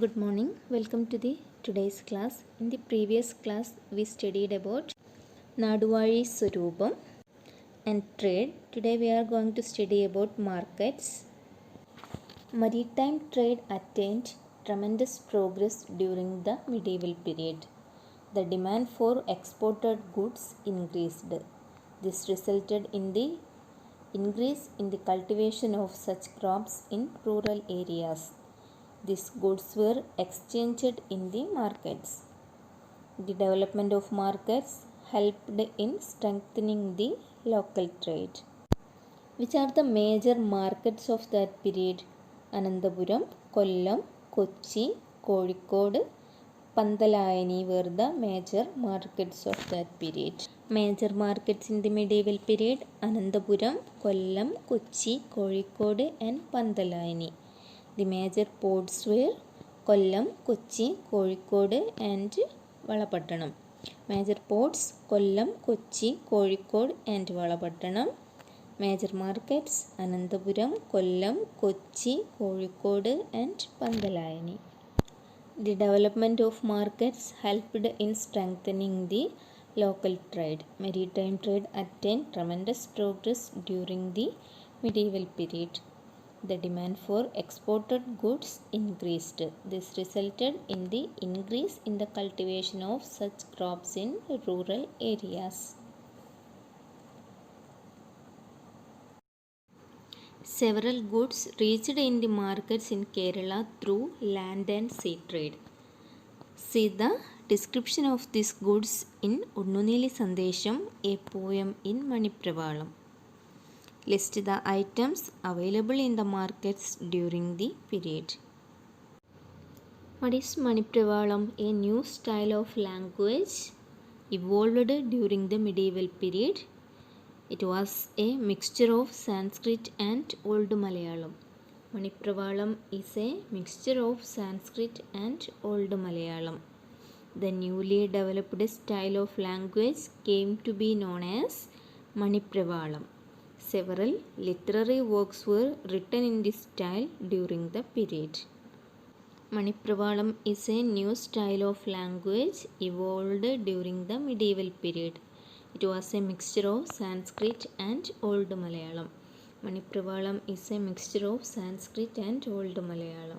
Good morning. Welcome to the today's class. In the previous class, we studied about Naduvali Swarupam and trade. Today, we are going to study about markets. Maritime trade attained tremendous progress during the medieval period. The demand for exported goods increased. This resulted in the increase in the cultivation of such crops in rural areas. These goods were exchanged in the markets. The development of markets helped in strengthening the local trade. Which are the major markets of that period? Anandapuram, Kollam, Kochi, Kozhikode, Pandalayani were the major markets of that period. Major markets in the medieval period: Anandapuram, Kollam, Kochi, Kozhikode and Pandalayani. The major ports were Kollam, Kochi, Kozhikode and Valapattanam. Major ports: Kollam, Kochi, Kozhikode and Valapattanam. Major markets: Anandapuram, Kollam, Kochi, Kozhikode and Pandalayani. The development of markets helped in strengthening the local trade. Maritime trade attained tremendous progress during the medieval period. The demand for exported goods increased. This resulted in the increase in the cultivation of such crops in rural areas. Several goods reached in the markets in Kerala through land and sea trade. See the description of these goods in Unnunili Sandesham, a poem in Manipravalam. List the items available in the markets during the period. What is Manipravalam? A new style of language evolved during the medieval period. It was a mixture of Sanskrit and Old Malayalam. Manipravalam is a mixture of Sanskrit and Old Malayalam. The newly developed style of language came to be known as Manipravalam. Several literary works were written in this style during the period. Manipravalam is a new style of language evolved during the medieval period. It was a mixture of Sanskrit and Old Malayalam. Manipravalam is a mixture of Sanskrit and Old Malayalam.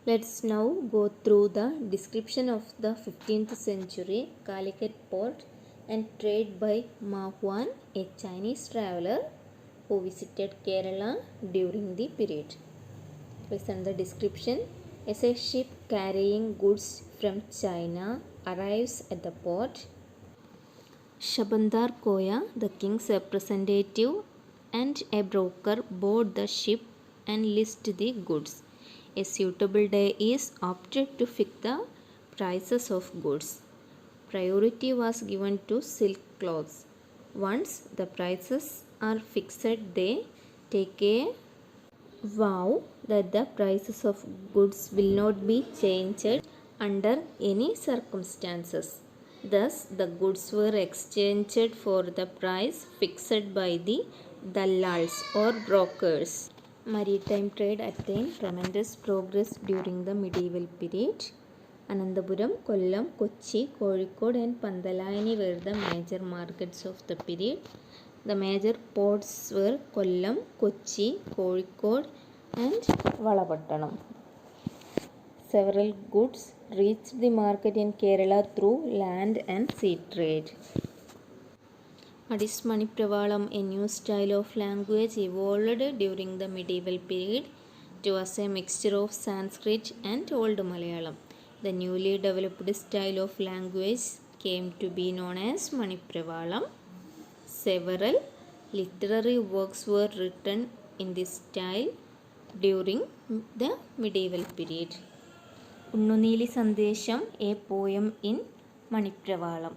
Let's now go through the description of the 15th century Calicut port and trade by Ma Huan, a Chinese traveler who visited Kerala during the period. Listen the description. As a ship carrying goods from China arrives at the port, Shabandar Koya, the king's representative and a broker, board the ship and list the goods. A suitable day is opted to fix the prices of goods. Priority was given to silk cloths. Once the prices are fixed, they take a vow that the prices of goods will not be changed under any circumstances. Thus, the goods were exchanged for the price fixed by the dallals or brokers. Maritime trade attained tremendous progress during the medieval period. Anandapuram, Kollam, Kochi, Kozhikode and Pandalayani were the major markets of the period. The major ports were Kollam, Kochi, Kozhikode and Valapattanam. Several goods reached the market in Kerala through land and sea trade. What is Manipravalam? A new style of language evolved during the medieval period. It was a mixture of Sanskrit and Old Malayalam. The newly developed style of language came to be known as Manipravalam. Several literary works were written in this style during the medieval period. Unnunili Sandesham, a poem in Manipravalam.